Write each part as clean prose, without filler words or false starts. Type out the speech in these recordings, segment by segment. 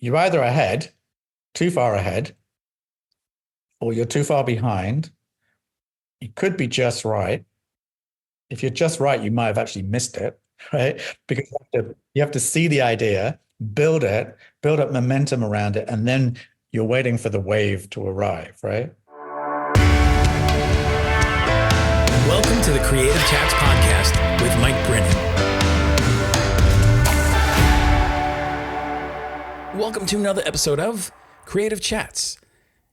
you're either ahead, too far ahead, or you're too far behind. You could be just right. If you're just right, you might have actually missed it, right? Because you have to see the idea, build it, build up momentum around it, and then you're waiting for the wave to arrive, right? Welcome to the Creative Chats Podcast with Mike Brennan. Welcome to another episode of Creative Chats.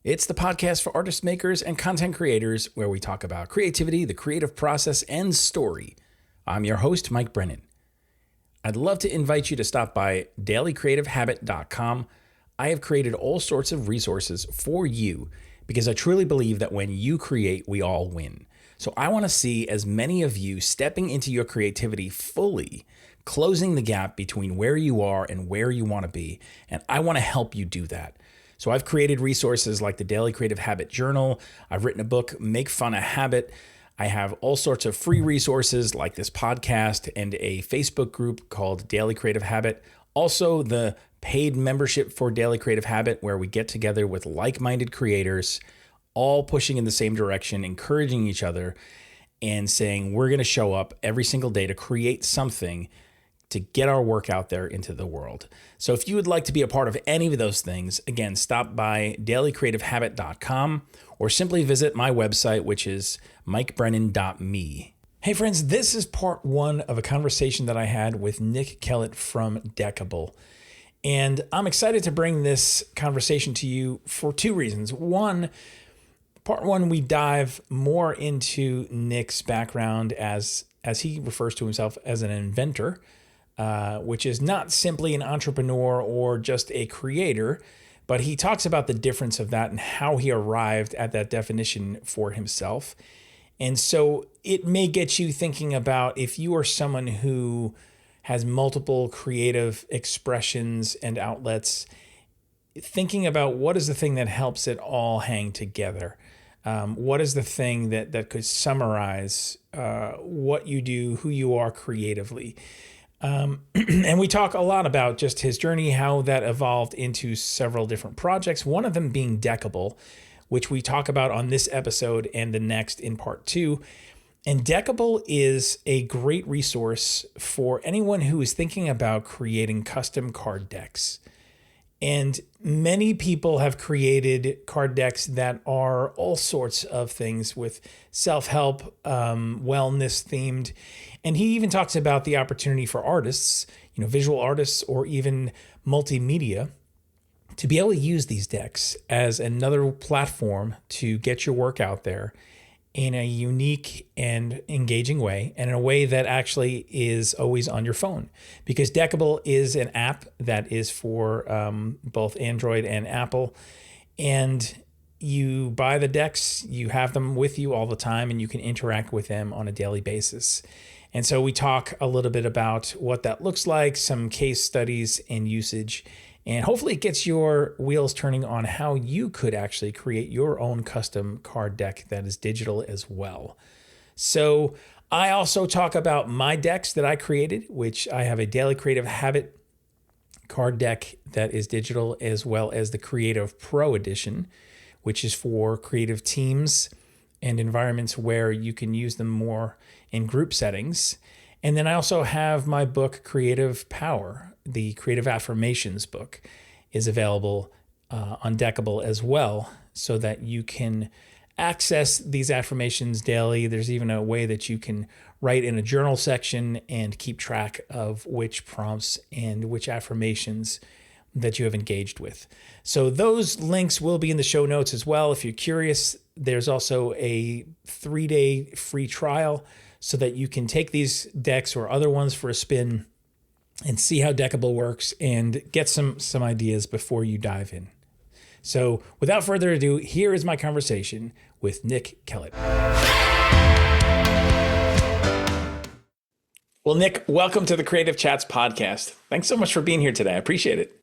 It's the podcast for artists, makers, and content creators where we talk about creativity, the creative process, and story. I'm your host, Mike Brennan. I'd love to invite you to stop by dailycreativehabit.com. I have created all sorts of resources for you because I truly believe that when you create, we all win. So I want to see as many of you stepping into your creativity fully, closing the gap between where you are and where you want to be. And I want to help you do that. So I've created resources like the Daily Creative Habit Journal. I've written a book, Make Fun a Habit. I have all sorts of free resources like this podcast and a Facebook group called Daily Creative Habit. Also, the paid membership for Daily Creative Habit, where we get together with like-minded creators, all pushing in the same direction, encouraging each other, and saying we're going to show up every single day to create something to get our work out there into the world. So if you would like to be a part of any of those things, again, stop by dailycreativehabit.com or simply visit my website, which is mikebrennan.me. Hey friends, this is part one of a conversation that I had with Nick Kellet from Deckible. And I'm excited to bring this conversation to you for two reasons. Part one, we dive more into Nick's background as he refers to himself as an inventor, which is not simply an entrepreneur or just a creator, but he talks about the difference of that and how he arrived at that definition for himself. And so it may get you thinking about if you are someone who has multiple creative expressions and outlets, thinking about what is the thing that helps it all hang together. What is the thing that could summarize what you do, who you are creatively? And we talk a lot about just his journey, how that evolved into several different projects, one of them being Deckible, which we talk about on this episode and the next in part two. And Deckible is a great resource for anyone who is thinking about creating custom card decks. And many people have created card decks that are all sorts of things with self-help, wellness themed. And he even talks about the opportunity for artists, visual artists or even multimedia, to be able to use these decks as another platform to get your work out there in a unique and engaging way, and in a way that actually is always on your phone. Because Deckible is an app that is for both Android and Apple. And you buy the decks, you have them with you all the time, and you can interact with them on a daily basis. And so we talk a little bit about what that looks like, some case studies and usage, and hopefully it gets your wheels turning on how you could actually create your own custom card deck that is digital as well. So I also talk about my decks that I created, which I have a Daily Creative Habit card deck that is digital, as well as the Creative Pro Edition, which is for creative teams and environments where you can use them more in group settings. And then I also have my book, Creative Power. The Creative Affirmations book is available on Deckible as well, so that you can access these affirmations daily. There's even a way that you can write in a journal section and keep track of which prompts and which affirmations that you have engaged with. So those links will be in the show notes as well. If you're curious, there's also a 3-day free trial so that you can take these decks or other ones for a spin and see how Deckible works and get some ideas before you dive in. So without further ado, here is my conversation with Nick Kellet. Well, Nick, welcome to the Creative Chats podcast. Thanks so much for being here today. I appreciate it.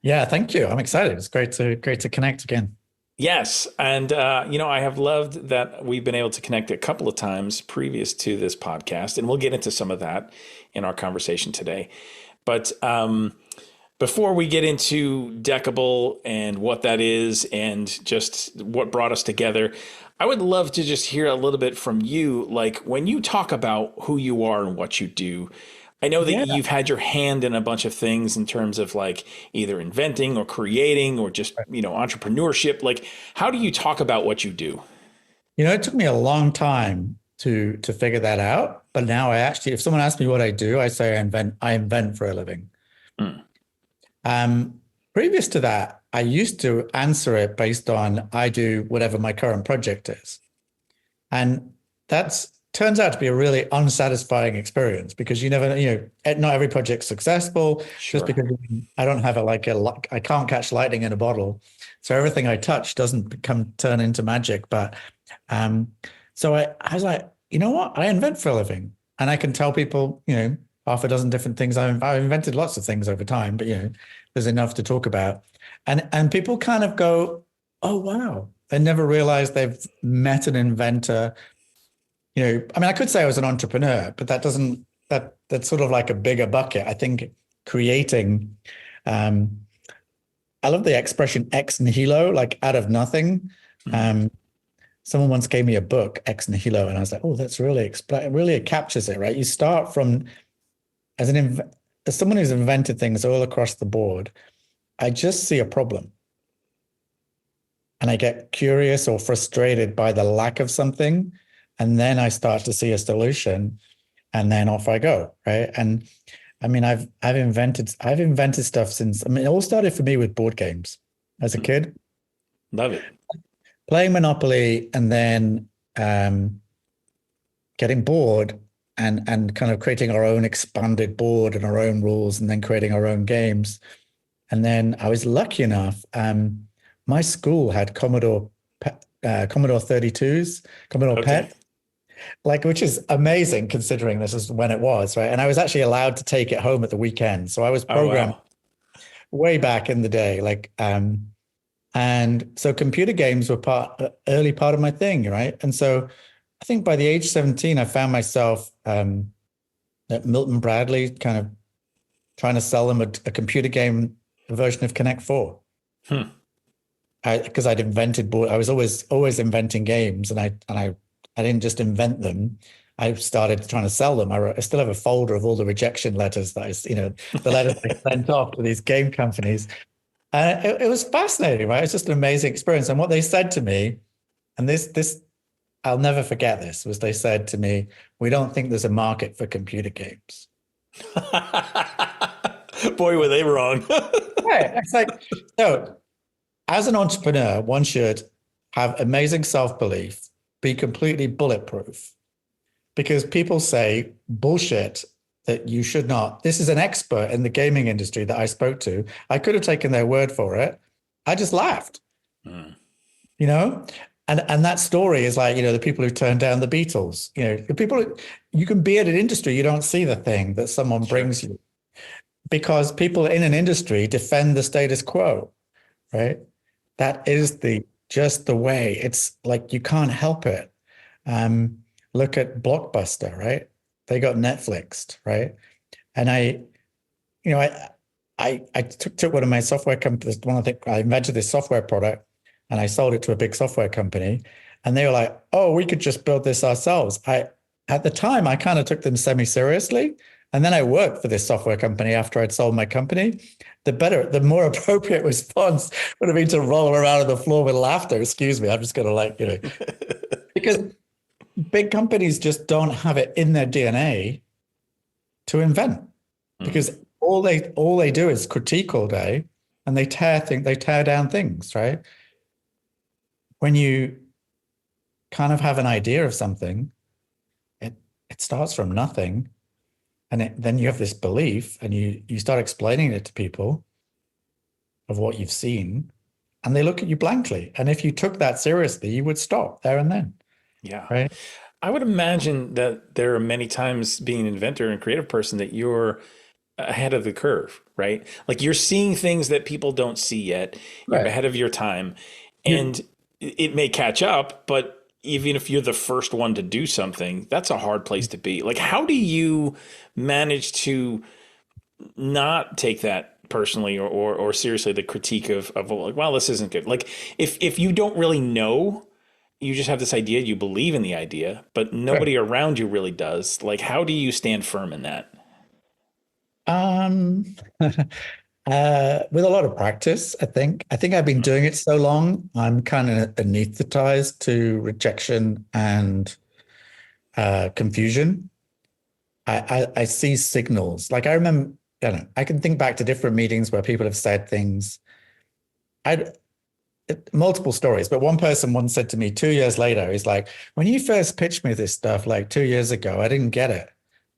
Yeah, thank you. I'm excited. It's great to connect again. Yes. And, I have loved that we've been able to connect a couple of times previous to this podcast, and we'll get into some of that in our conversation today. But Before we get into Deckible and what that is and just what brought us together, I would love to just hear a little bit from you. Like when you talk about who you are and what you do, I know that Yeah. you've had your hand in a bunch of things in terms of like either inventing or creating or just, entrepreneurship. Like, how do you talk about what you do? It took me a long time to figure that out. But now I actually, if someone asks me what I do, I say I invent for a living. Hmm. Previous to that, I used to answer it based on I do whatever my current project is. And that's turns out to be a really unsatisfying experience because you never, not every project's successful just Sure. because I don't have I can't catch lightning in a bottle. So everything I touch doesn't turn into magic. But so I was like, you know what? I invent for a living and I can tell people, half a dozen different things. I've invented lots of things over time, but there's enough to talk about. And people kind of go, oh, wow. They never realized they've met an inventor. I mean, I could say I was an entrepreneur, but that's sort of like a bigger bucket. I think creating, um, I love the expression ex nihilo, like out of nothing. Hmm. Um, Someone once gave me a book, Ex Nihilo, and I was like, oh, that's really it captures it, right? You start from as someone who's invented things all across the board, I just see a problem and I get curious or frustrated by the lack of something. And then I start to see a solution and then off I go. Right. And I mean, I've invented stuff since, I mean, it all started for me with board games as a kid, Love it. playing Monopoly and then getting bored and kind of creating our own expanded board and our own rules and then creating our own games. And then I was lucky enough. My school had Commodore 32s, Commodore Okay. PET, like which is amazing considering this is when it was, right? And I was actually allowed to take it home at the weekend. So I was Oh, programmed wow. way back in the day, and so computer games were early part of my thing, right? And so I think by the age 17, I found myself at Milton Bradley, kind of trying to sell them a computer game version of Connect Four. Hmm. Because I'd invented board, I was always inventing games, and I didn't just invent them. I started trying to sell them. I still have a folder of all the rejection letters the letters I sent off to these game companies. And it was fascinating, right? It's just an amazing experience. And what they said to me, and this I'll never forget this, was they said to me, "We don't think there's a market for computer games." Boy, were they wrong. Right. It's like, so as an entrepreneur, one should have amazing self-belief, be completely bulletproof, because people say bullshit that you should not. This is an expert in the gaming industry that I spoke to. I could have taken their word for it. I just laughed, Hmm. you know? And that story is like, the people who turned down the Beatles, the people you can be at an industry, you don't see the thing that someone Sure. brings you because people in an industry defend the status quo, right? That is just the way. It's like you can't help it. Look at Blockbuster, right? They got Netflixed, right? And you know, I took one of my software companies. One I think I invented this software product, and I sold it to a big software company, and they were like, "Oh, we could just build this ourselves." At the time, I kind of took them semi-seriously, and then I worked for this software company after I'd sold my company. The more appropriate response would have been to roll around on the floor with laughter. Excuse me, I'm just gonna because big companies just don't have it in their DNA to invent Hmm. because all they do is critique all day and they tear down things, right? When you kind of have an idea of something, it it starts from nothing, and then you have this belief, and you start explaining it to people of what you've seen, and they look at you blankly. And if you took that seriously, you would stop there and then, Yeah. right? I would imagine that there are many times being an inventor and creative person that you're ahead of the curve, right? Like you're seeing things that people don't see yet. You're Right. ahead of your time You, and it may catch up, but even if you're the first one to do something, that's a hard place to be. Like, how do you manage to not take that personally or seriously the critique of like, well, this isn't good. Like if you don't really know, you just have this idea, you believe in the idea, but Right. nobody around you really does. Like, how do you stand firm in that? Um, with a lot of practice, I think. I think I've been doing it so long, I'm kind of anesthetized to rejection and confusion. I see signals. Like I remember, I don't know, I can think back to different meetings where people have said things. I multiple stories, but one person once said to me 2 years later, he's like, when you first pitched me this stuff like 2 years ago, I didn't get it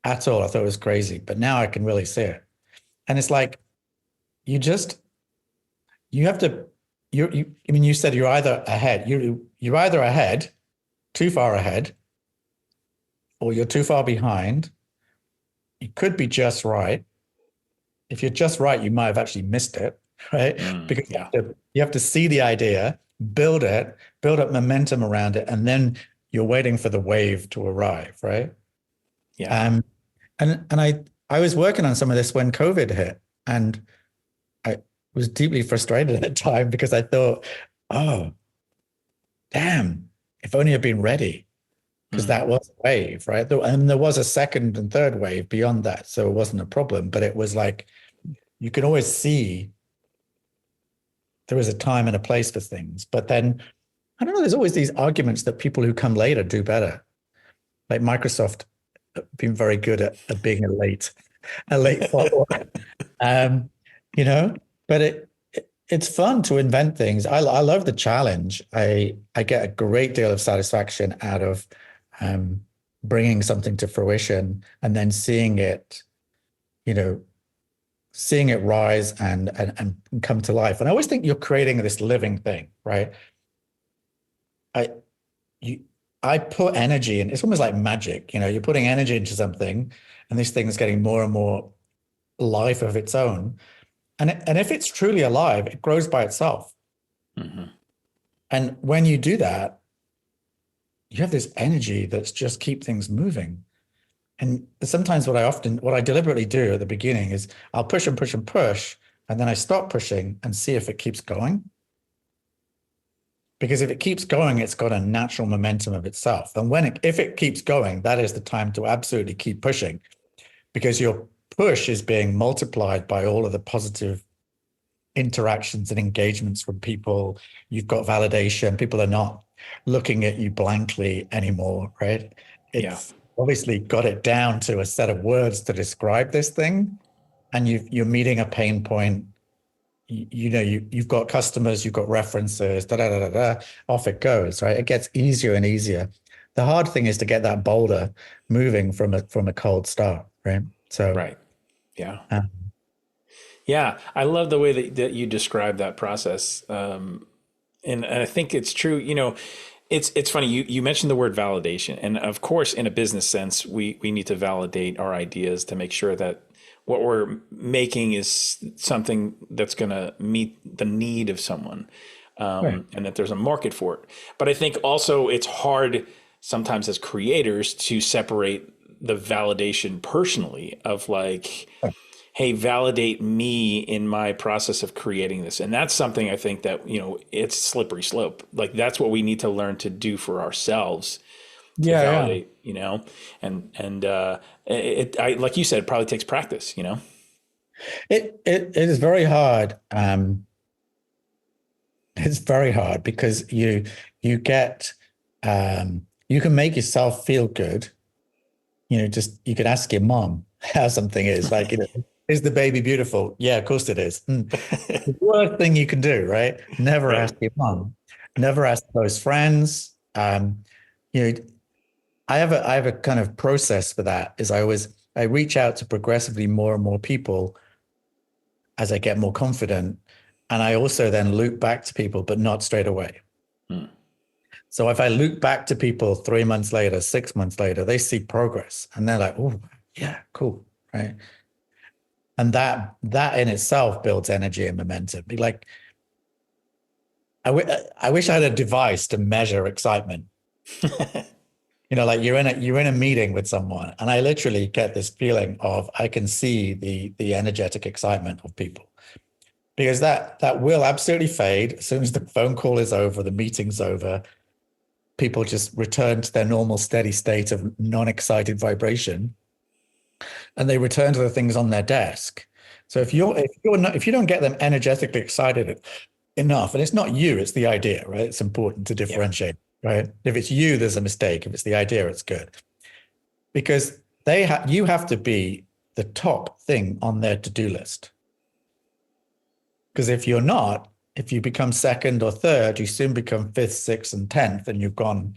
at all. I thought it was crazy, but now I can really see it. And it's like you just you have to you I mean you said you're either ahead, you're either ahead, too far ahead, or you're too far behind. You could be just right. If you're just right, you might have actually missed it, right? Because Yeah. you have to see the idea, build it, build up momentum around it, and then you're waiting for the wave to arrive, right? Yeah. Um, and I was working on some of this when COVID hit, and I was deeply frustrated at the time because I thought, oh, damn, if only I'd been ready, because Mm. that was a wave, right? And there was a second and third wave beyond that, so it wasn't a problem. But it was like you can always see there is a time and a place for things. But then I don't know, there's always these arguments that people who come later do better. Like Microsoft have been very good at being a late follower. Um, you know, but it's fun to invent things. I love the challenge. I get a great deal of satisfaction out of um, bringing something to fruition and then seeing it, you know, seeing it rise and come to life. And I always think you're creating this living thing, right? I you I put energy in. It's almost like magic, you know. You're putting energy into something, and this thing is getting more and more life of its own. And if it's truly alive, it grows by itself. Hmm. And when you do that, you have this energy that's just keep things moving. And sometimes what I deliberately do at the beginning is I'll push and push and push, and then I stop pushing and see if it keeps going. Because if it keeps going, it's got a natural momentum of itself. And if it keeps going, that is the time to absolutely keep pushing because your push is being multiplied by all of the positive interactions and engagements from people. You've got validation. People are not looking at you blankly anymore, right? Yeah. It's obviously got it down to a set of words to describe this thing, and you're meeting a pain point. You've got customers, you've got references, da da da da da. Off it goes, right? It gets easier and easier. The hard thing is to get that boulder moving from a cold start, right? So, Right. Yeah. uh, Yeah. I love the way that you describe that process. And I think it's true. It's funny. You mentioned the word validation, and of course, in a business sense, we need to validate our ideas to make sure that what we're making is something that's going to meet the need of someone, right. and that there's a market for it. But I think also it's hard sometimes as creators to separate the validation personally of like, hey, validate me in my process of creating this. And that's something I think that, it's slippery slope. Like that's what we need to learn to do for ourselves to Yeah, yeah. validate, and like you said, it probably takes practice. It is very hard. It's very hard because you get you can make yourself feel good. Just you could ask your mom how something is. Like, is the baby beautiful? Yeah, of course it is. The worst thing you can do, right? Never ask Right. your mom. Never ask close friends. You know, I have a kind of process for that. Is I reach out to progressively more and more people as I get more confident, and I also then loop back to people, but not straight away. Hmm. So if I loop back to people 3 months later, 6 months later, they see progress and they're like, oh, yeah, cool. Right. And that in itself builds energy and momentum. Be like, I wish I had a device to measure excitement. Like you're in a meeting with someone, and I literally get this feeling of I can see the energetic excitement of people. because that will absolutely fade as soon as the phone call is over, the meeting's over. People just return to their normal steady state of non-excited vibration, and they return to the things on their desk. So if you don't get them energetically excited enough, and it's not you, it's the idea, right? It's important to differentiate, right? If it's you, there's a mistake. If it's the idea, it's good, because you have to be the top thing on their to-do list. Because if you're not, if you become second or third, you soon become fifth, sixth, and 10th, and you've gone,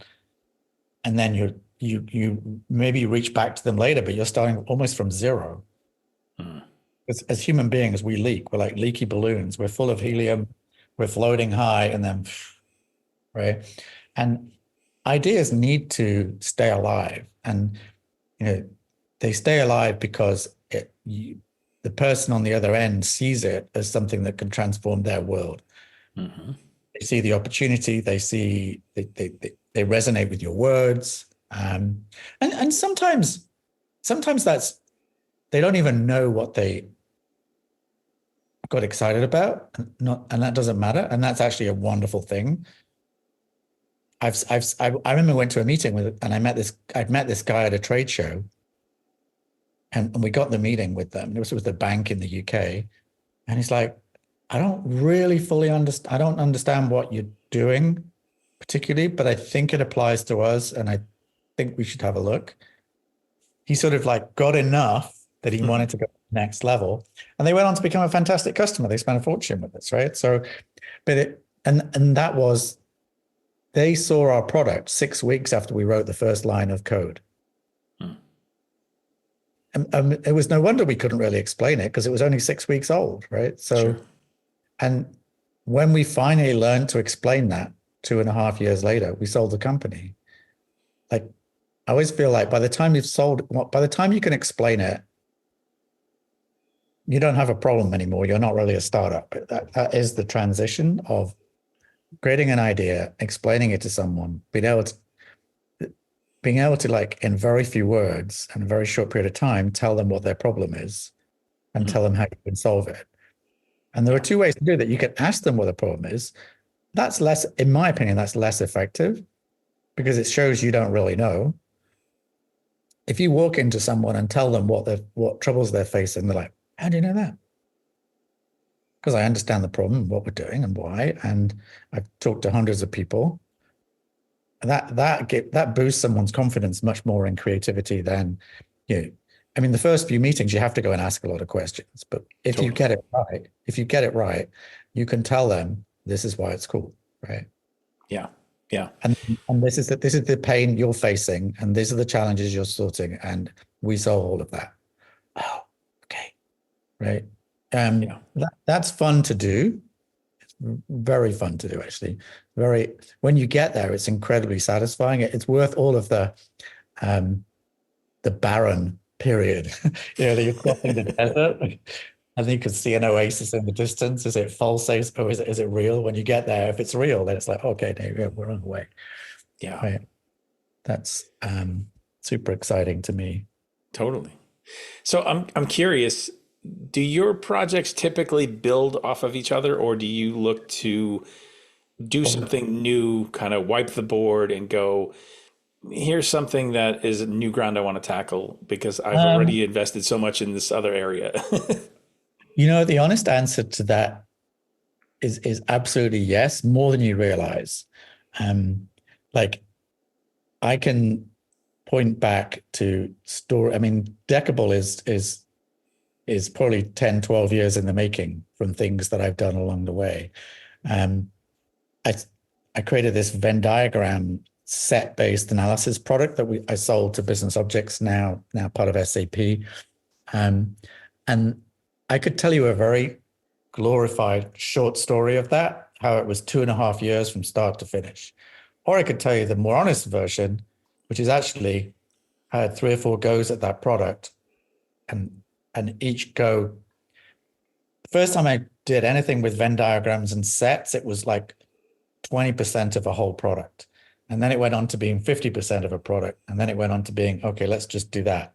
and then you maybe reach back to them later, but you're starting almost from zero. As human beings, we leak. We're like leaky balloons. We're full of helium. We're floating high, and then, right? And ideas need to stay alive, and they stay alive because the person on the other end sees it as something that can transform their world. Mm-hmm. They see the opportunity. They see they resonate with your words, and sometimes that's, they don't even know what they got excited about, and that doesn't matter, and that's actually a wonderful thing. I remember I went to a meeting and I'd met this guy at a trade show, and we got the meeting with them. It was with the bank in the UK, and he's like, I don't really fully understand. I don't understand what you're doing particularly, but I think it applies to us, and I think we should have a look. He sort of like got enough that he wanted to go to the next level, and they went on to become a fantastic customer. They spent a fortune with us, right? So, but that was, they saw our product 6 weeks after we wrote the first line of code. And it was no wonder we couldn't really explain it, because it was only 6 weeks old, right? So, sure. And when we finally learned to explain that 2.5 years later, we sold the company. Like, I always feel like by the time you can explain it, you don't have a problem anymore. You're not really a startup. That is the transition of creating an idea, explaining it to someone, being able to like, in very few words and a very short period of time, tell them what their problem is and tell them how you can solve it. And there are two ways to do that. You can ask them what the problem is. That's less, in my opinion, that's less effective, because it shows you don't really know. If you walk into someone and tell them what troubles they're facing, they're like, how do you know that? Because I understand the problem, what we're doing and why. And I've talked to hundreds of people. That boosts someone's confidence much more in creativity than, I mean, the first few meetings, you have to go and ask a lot of questions, but if you get it right, you can tell them this is why it's cool, right? Yeah. Yeah. And this is the pain you're facing, and these are the challenges you're sorting, and we solve all of that. Oh, okay. Right. That's fun to do. It's very fun to do, actually. When you get there, it's incredibly satisfying. It's worth all of the barren period. That you're crossing the desert, and you can see an oasis in the distance. Is it false, or is it real? When you get there, if it's real, then it's like, okay, we're on the way. Yeah. Right. That's super exciting to me. Totally. So I'm curious, do your projects typically build off of each other, or do you look to do something new, kind of wipe the board and go, here's something that is new ground I want to tackle because I've already invested so much in this other area? The honest answer to that is absolutely yes, more than you realize. Like, I can point back to story. I mean, Deckible is probably 10, 12 years in the making from things that I've done along the way. I created this Venn diagram set-based analysis product that I sold to Business Objects, now part of SAP. And I could tell you a very glorified short story of that, how it was 2.5 years from start to finish. Or I could tell you the more honest version, which is actually, I had 3 or 4 goes at that product, and each go, the first time I did anything with Venn diagrams and sets, it was like 20% of a whole product. And then it went on to being 50% of a product. And then it went on to being, okay, let's just do that.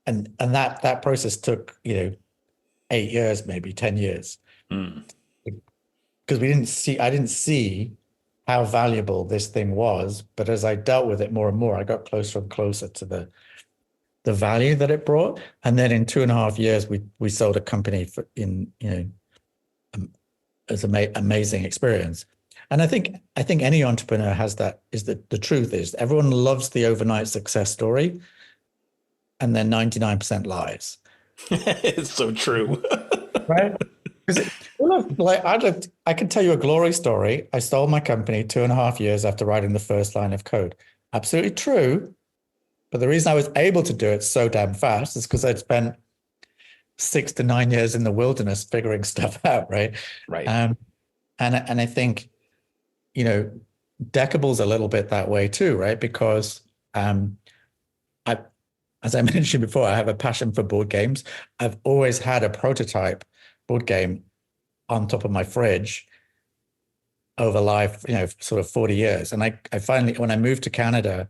And that process took, 8 years, maybe 10 years. Mm. Because I didn't see how valuable this thing was. But as I dealt with it more and more, I got closer and closer to the value that it brought. And then in 2.5 years, we sold a company as an amazing experience. And I think any entrepreneur has that. Is that the truth is everyone loves the overnight success story, and then 99% lies. It's so true. Right? Because I can tell you a glory story. I sold my company 2.5 years after writing the first line of code. Absolutely true. But the reason I was able to do it so damn fast is because I'd spent 6 to 9 years in the wilderness figuring stuff out, right? Right. And I think, Deckible's a little bit that way too, right? Because I, as I mentioned before, I have a passion for board games. I've always had a prototype board game on top of my fridge over life, sort of 40 years. And I finally, when I moved to Canada,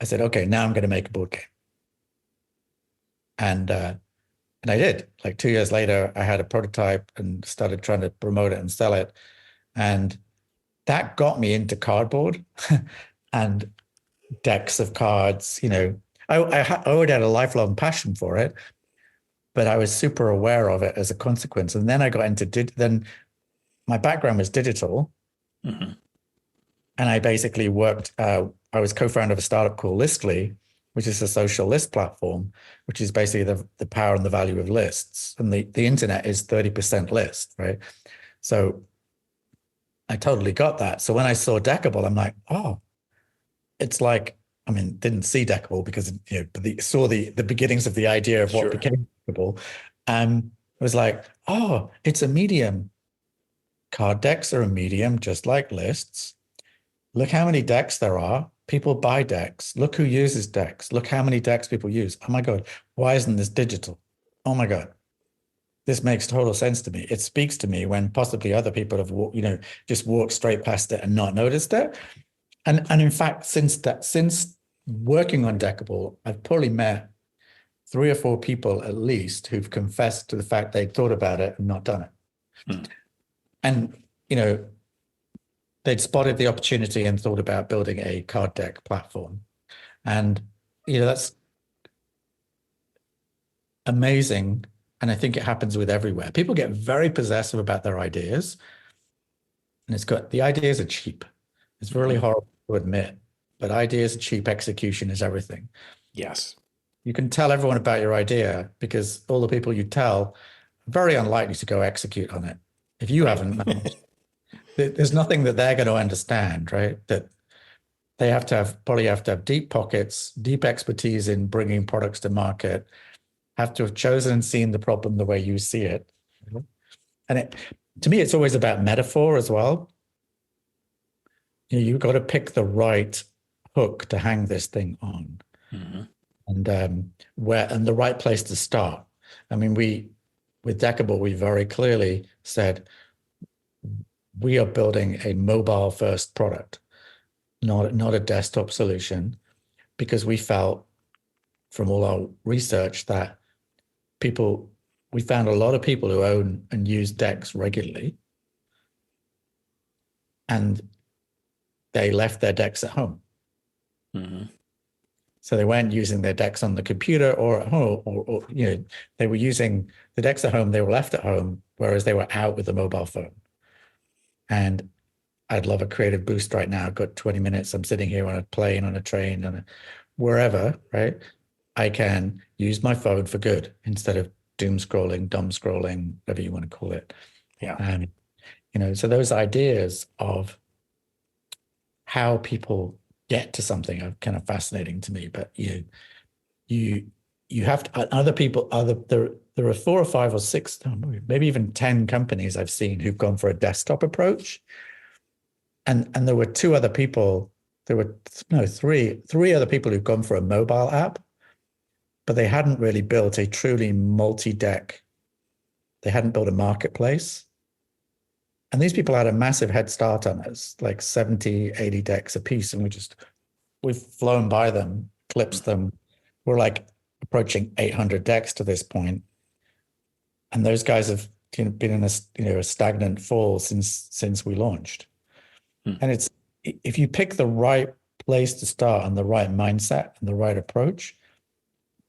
I said, okay, now I'm going to make a board game. And I did. Like 2 years later, I had a prototype and started trying to promote it and sell it. And that got me into cardboard and decks of cards. I already had a lifelong passion for it, but I was super aware of it as a consequence. And then I got into then my background was digital. Mm-hmm. And I basically worked, I was co-founder of a startup called Listly, which is a social list platform, which is basically the power and the value of lists. And the internet is 30% list, right? So I totally got that. So when I saw Deckible, I'm like, oh, it's like, didn't see Deckible because, but saw the beginnings of the idea of what became Deckible. It was like, oh, it's a medium. Card decks are a medium, just like lists. Look how many decks there are. People buy decks. Look who uses decks. Look how many decks people use. Oh my God, why isn't this digital? Oh my God, this makes total sense to me. It speaks to me when possibly other people have just walked straight past it and not noticed it. And in fact, since working on Deckible, I've probably met 3 or 4 people at least who've confessed to the fact they thought about it and not done it. Hmm. And they'd spotted the opportunity and thought about building a card deck platform. And, that's amazing. And I think it happens with everywhere. People get very possessive about their ideas. And the ideas are cheap. It's really horrible to admit, but ideas are cheap. Execution is everything. Yes. You can tell everyone about your idea because all the people you tell are very unlikely to go execute on it. If you haven't managed, there's nothing that they're going to understand, right? That they probably have to have deep pockets, deep expertise in bringing products to market, have to have chosen and seen the problem the way you see it. And to me, it's always about metaphor as well. You've got to pick the right hook to hang this thing on. Mm-hmm. And the right place to start. With Deckible, we very clearly said we are building a mobile first product, not a desktop solution, because we felt from all our research that we found a lot of people who own and use decks regularly, and they left their decks at home. Mm-hmm. So they weren't using their decks on the computer or at home, or they were using the decks at home. They were left at home, whereas they were out with a mobile phone. And I'd love a creative boost right now. I've got 20 minutes. I'm sitting here on a plane, on a train, on wherever, right? I can use my phone for good instead of doom scrolling, dumb scrolling, whatever you want to call it. Yeah. So those ideas of how people get to something are kind of fascinating to me. But you have to, there are 4 or 5 or 6, maybe even 10 companies I've seen who've gone for a desktop approach. And there were 2 other people, three other people who've gone for a mobile app, but they hadn't really built a truly multi-deck. They hadn't built a marketplace. And these people had a massive head start on us, like 70, 80 decks a piece. And we've flown by them, clipped them. We're like approaching 800 decks to this point. And those guys have been in a stagnant fall since we launched. And it's, if you pick the right place to start and the right mindset and the right approach,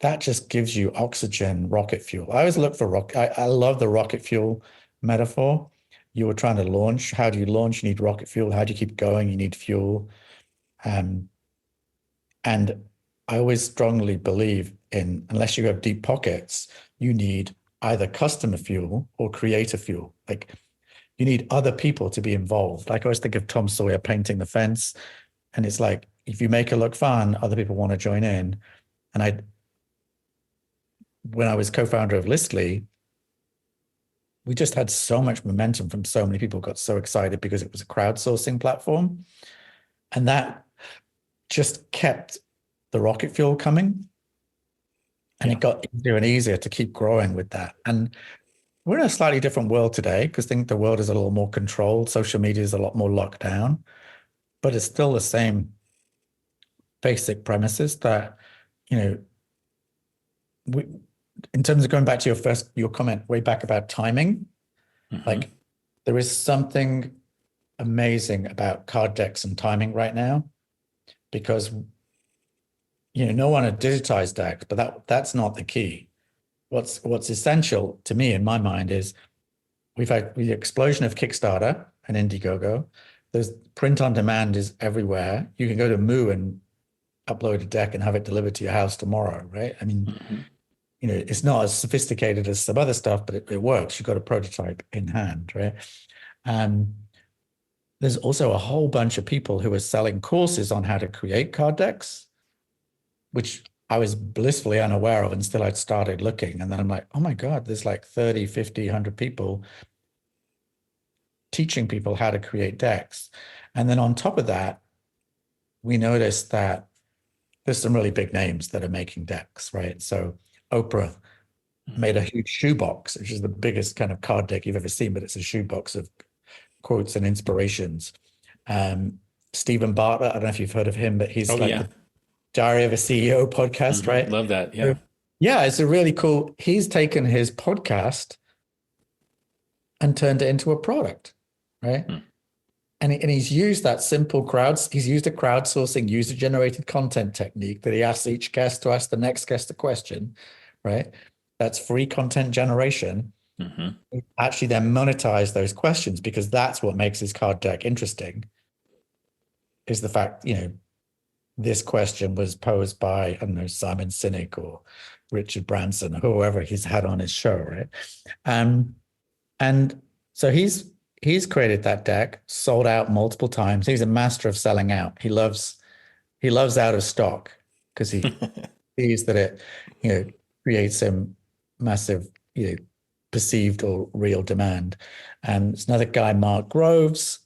that just gives you oxygen, rocket fuel. I always look for I love the rocket fuel metaphor. You were trying to launch. How do you launch? You need rocket fuel. How do you keep going? You need fuel. And I always strongly believe in, unless you have deep pockets, you need either customer fuel or creator fuel. Like, you need other people to be involved. Like, I always think of Tom Sawyer painting the fence, and it's like, if you make it look fun, other people want to join in. And when I was co-founder of Listly, we just had so much momentum from so many people, got so excited because it was a crowdsourcing platform. And that just kept the rocket fuel coming. And it got easier and easier to keep growing with that. And we're in a slightly different world today, because I think the world is a little more controlled. Social media is a lot more locked down, but it's still the same basic premises that, in terms of going back to your comment way back about timing, like, there is something amazing about card decks and timing right now, because no one had digitized decks, but that's not the key. What's essential to me, in my mind, is we've had the explosion of Kickstarter and Indiegogo. There's print on demand is everywhere. You can go to Moo and upload a deck and have it delivered to your house tomorrow, right? I mean, it's not as sophisticated as some other stuff, but it works. You've got a prototype in hand, right? There's also a whole bunch of people who are selling courses on how to create card decks, which I was blissfully unaware of until I'd started looking. And then I'm like, oh my God, there's like 30, 50, 100 people teaching people how to create decks. And then on top of that, we noticed that there's some really big names that are making decks, right? So Oprah made a huge shoebox, which is the biggest kind of card deck you've ever seen, but it's a shoebox of quotes and inspirations. Stephen Bartlett, I don't know if you've heard of him, but he's the Diary of a CEO podcast, right? Love that. Yeah. Yeah, it's a really cool. He's taken his podcast and turned it into a product, right? And he's used that simple he's used a crowdsourcing user-generated content technique that he asks each guest to ask the next guest a question, right? That's free content generation. Actually then monetize those questions, because that's what makes his card deck interesting, is the fact, this question was posed by, I don't know, Simon Sinek or Richard Branson, or whoever he's had on his show, right? And so he's created that deck, sold out multiple times. He's a master of selling out. He loves out of stock, because he sees that it, creates some massive, perceived or real demand. It's another guy, Mark Groves,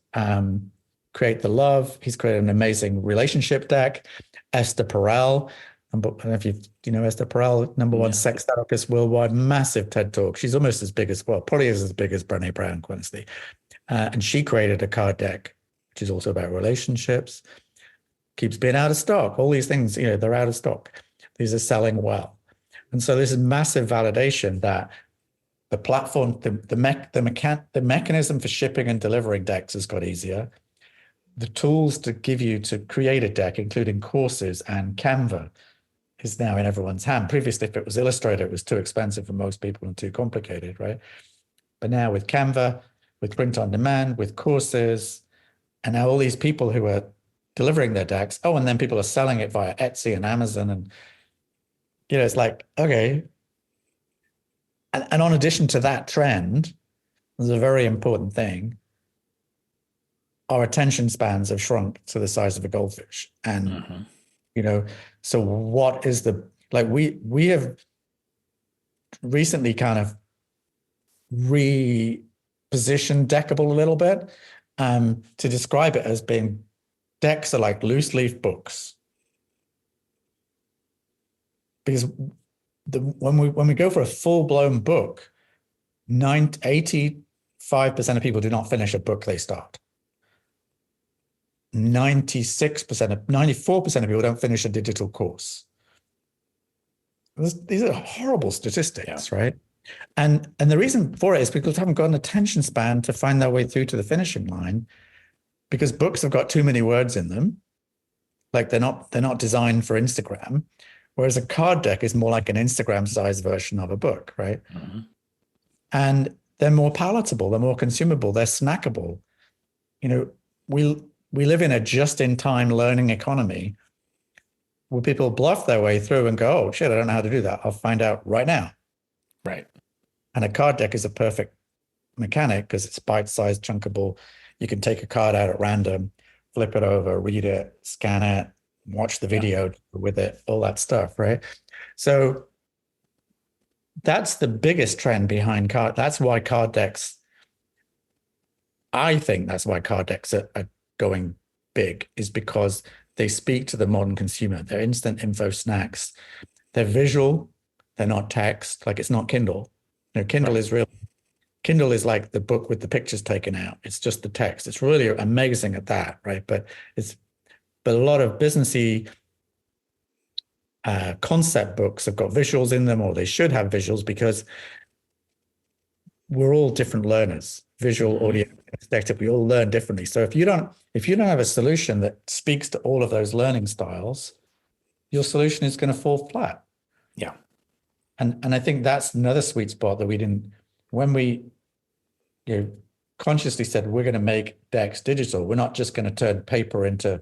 Create the Love. He's created an amazing relationship deck. Esther Perel, I don't know if you know Esther Perel, #1 sex therapist worldwide, massive TED Talk. She's almost as big as, probably is as big as Brené Brown, honestly. And she created a card deck, which is also about relationships. Keeps being out of stock. All these things, they're out of stock. These are selling well. And so this is massive validation that the platform, the mechanism for shipping and delivering decks has got easier. The tools to give you to create a deck, including courses and Canva, is now in everyone's hand. Previously, if it was Illustrator, it was too expensive for most people and too complicated, right? But now with Canva, with print on demand, with courses, and now all these people who are delivering their decks, and then people are selling it via Etsy and Amazon, and it's like, okay. And on addition to that trend, there's a very important thing. Our attention spans have shrunk to the size of a goldfish. And, so what is we have recently kind of repositioned Deckible a little bit to describe it as being, decks are like loose leaf books. Because when we go for a full-blown book, 85% of people do not finish a book they start. 94% of people don't finish a digital course. These are horrible statistics, right? And the reason for it is because they haven't got an attention span to find their way through to the finishing line, because books have got too many words in them. Like they're not designed for Instagram, whereas a card deck is more like an Instagram size version of a book, right? Mm-hmm. And they're more palatable, they're more consumable, they're snackable. You know, we live in a just-in-time learning economy where people bluff their way through and go, oh shit, I don't know how to do that. I'll find out right now. Right. And a card deck is a perfect mechanic because it's bite-sized, chunkable. You can take a card out at random, flip it over, read it, scan it, watch the video with it, all that stuff, right? So that's the biggest trend behind card. That's why card decks, I think that's why card decks are going big, is because they speak to the modern consumer. They're instant info snacks. They're visual. They're not text. Like it's not Kindle. You know, Kindle is real. Kindle is like the book with the pictures taken out. It's just the text. It's really amazing at that, right? But a lot of businessy concept books have got visuals in them, or they should have visuals, because we're all different learners. Visual, audio, aesthetic, we all learn differently. So if you don't have a solution that speaks to all of those learning styles, your solution is going to fall flat. Yeah. And I think that's another sweet spot that we didn't, when we consciously said we're going to make decks digital, we're not just going to turn paper into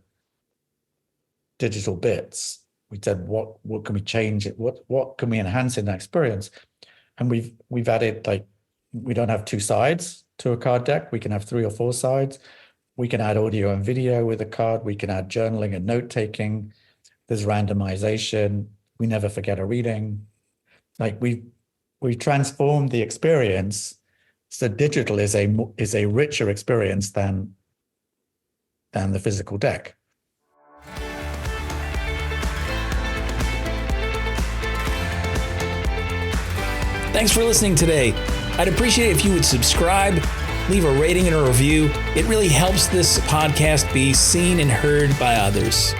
digital bits. We said, what can we change it? What can we enhance in that experience? And we've added, like, we don't have two sides to a card deck. We can have 3 or 4 sides. We can add audio and video with a card. We can add journaling and note-taking. There's randomization. We never forget a reading. Like we transformed the experience. So digital is a richer experience than the physical deck. Thanks for listening today. I'd appreciate it if you would subscribe, leave a rating and a review. It really helps this podcast be seen and heard by others.